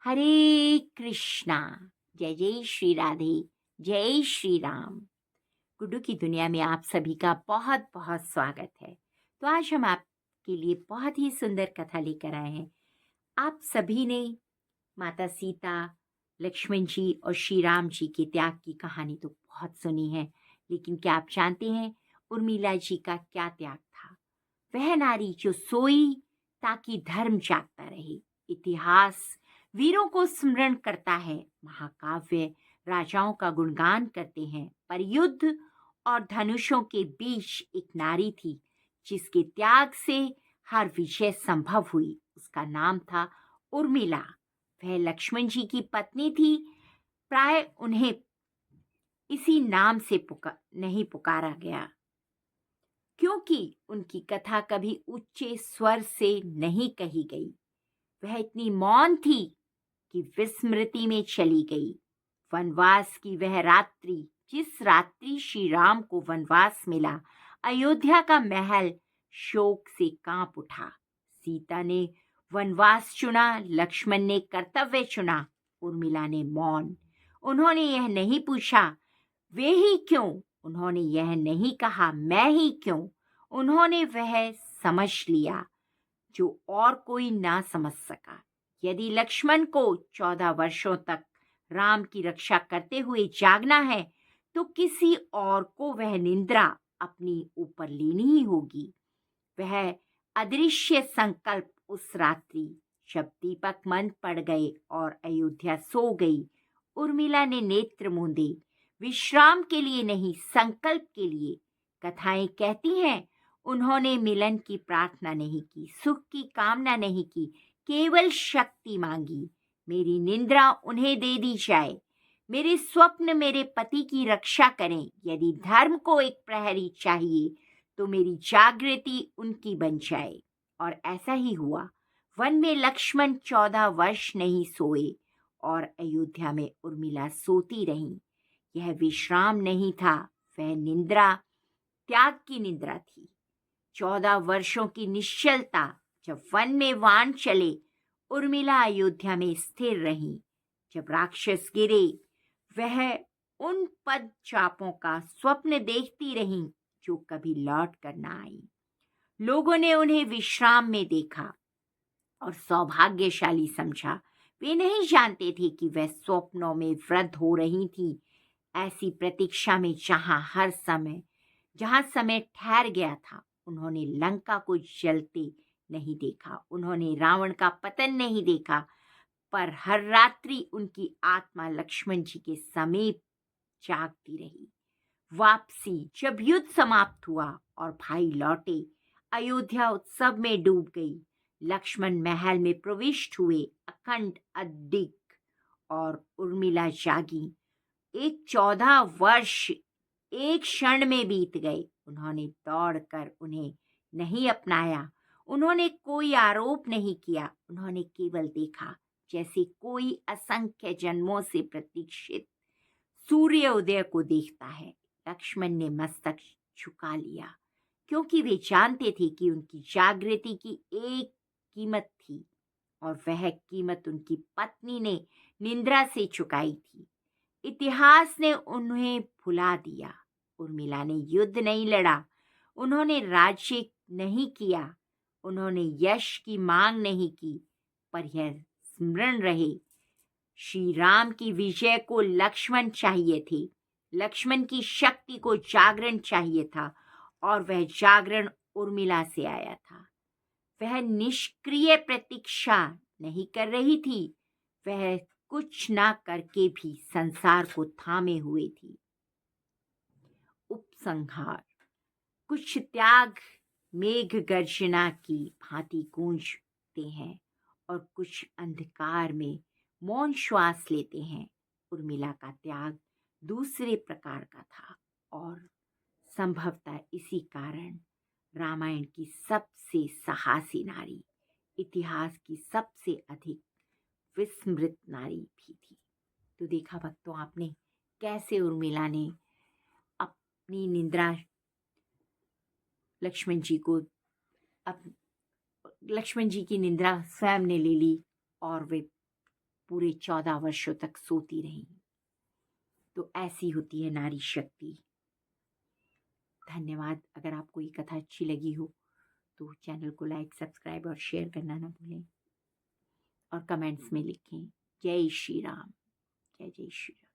हरे कृष्णा। जय जय श्री राधे। जय श्री राम। गुड्डू की दुनिया में आप सभी का बहुत बहुत स्वागत है। तो आज हम आपके लिए बहुत ही सुंदर कथा लेकर आए हैं। आप सभी ने माता सीता, लक्ष्मण जी और श्री राम जी के त्याग की कहानी तो बहुत सुनी है, लेकिन क्या आप जानते हैं उर्मिला जी का क्या त्याग था? वह नारी जो सोई ताकि धर्म जागता रहे। इतिहास वीरों को स्मरण करता है, महाकाव्य राजाओं का गुणगान करते हैं, पर युद्ध और धनुषों के बीच एक नारी थी जिसके त्याग से हर विजय संभव हुई। उसका नाम था उर्मिला। वह लक्ष्मण जी की पत्नी थी। प्राय उन्हें इसी नाम से नहीं पुकारा गया, क्योंकि उनकी कथा कभी ऊंचे स्वर से नहीं कही गई। वह इतनी मौन थी कि विस्मृति में चली गई। वनवास की वह रात्रि, जिस रात्रि श्री राम को वनवास मिला, अयोध्या का महल शोक से कांप उठा। सीता ने वनवास चुना, लक्ष्मण ने कर्तव्य चुना, उर्मिला ने मौन। उन्होंने यह नहीं पूछा वे ही क्यों, उन्होंने यह नहीं कहा मैं ही क्यों। उन्होंने वह समझ लिया जो और कोई ना समझ सका। यदि लक्ष्मण को 14 वर्षों तक राम की रक्षा करते हुए जागना है, तो किसी और को वह निंद्रा अपनी ऊपर लेनी ही होगी। वह अदृश्य संकल्प उस रात्रि, जब दीपक मंद पड़ गए और अयोध्या सो गई, उर्मिला ने नेत्र मूंदे। विश्राम के लिए नहीं, संकल्प के लिए। कथाएं कहती हैं उन्होंने मिलन की प्रार्थना नहीं की, सुख की कामना नहीं की, केवल शक्ति मांगी। मेरी निंद्रा उन्हें दे दी जाए, मेरे स्वप्न मेरे पति की रक्षा करें। यदि धर्म को एक प्रहरी चाहिए तो मेरी जागृति उनकी बन जाए। और ऐसा ही हुआ। वन में लक्ष्मण 14 वर्ष नहीं सोए और अयोध्या में उर्मिला सोती रही। यह विश्राम नहीं था, वह निंद्रा, त्याग की निंद्रा थी। 14 वर्षों की निश्चलता। जब वन में वाण चले, उर्मिला अयोध्या में स्थिर रही। जब राक्षस गिरे, वह उन पद चापों का स्वप्न देखती रही जो कभी लौट कर ना आई। लोगों ने उन्हें विश्राम में देखा और सौभाग्यशाली समझा। वे नहीं जानते थे कि वह स्वप्नों में वृद्ध हो रही थी, ऐसी प्रतीक्षा में जहां समय ठहर गया था। उन्होंने लंका को जलते नहीं देखा, उन्होंने रावण का पतन नहीं देखा, पर हर रात्रि उनकी आत्मा लक्ष्मण जी के समीप जागती रही। वापसी। जब युद्ध समाप्त हुआ और भाई लौटे, अयोध्या उत्सव में डूब गई। लक्ष्मण महल में प्रविष्ट हुए, अखंड अडिग, और उर्मिला जागी। एक 14 वर्ष एक क्षण में बीत गए। उन्होंने दौड़कर उन्हें नहीं अपनाया, उन्होंने कोई आरोप नहीं किया, उन्होंने केवल देखा, जैसे कोई असंख्य जन्मों से प्रतीक्षित सूर्योदय को देखता है। लक्ष्मण ने मस्तक झुका लिया, क्योंकि वे जानते थे कि उनकी जागृति की एक कीमत थी, और वह कीमत उनकी पत्नी ने निंद्रा से चुकाई थी। इतिहास ने उन्हें भुला दिया। उर्मिला ने युद्ध नहीं लड़ा, उन्होंने राज्य नहीं किया, उन्होंने यश की मांग नहीं की, पर यह स्मरण रहे, श्री राम की विजय को लक्ष्मण चाहिए थे, लक्ष्मण की शक्ति को जागरण चाहिए था, और वह जागरण उर्मिला से आया था। वह निष्क्रिय प्रतीक्षा नहीं कर रही थी, वह कुछ ना करके भी संसार को थामे हुए थी। उपसंहार। कुछ त्याग मेघ गर्जना की भांति गूंजते हैं और कुछ अंधकार में मौन श्वास लेते हैं। उर्मिला का त्याग दूसरे प्रकार का था, और संभवतः इसी कारण रामायण की सबसे साहसी नारी, इतिहास की सबसे अधिक विस्मृत नारी भी थी। तो देखा भक्तों आपने कैसे उर्मिला ने अपनी निंद्रा लक्ष्मण जी को लक्ष्मण जी की निंद्रा स्वयं ने ले ली, और वे पूरे 14 वर्षों तक सोती रहीं। तो ऐसी होती है नारी शक्ति। धन्यवाद। अगर आपको ये कथा अच्छी लगी हो तो चैनल को लाइक, सब्सक्राइब और शेयर करना ना भूलें और कमेंट्स में लिखें जय श्री राम, जय जय श्री राम।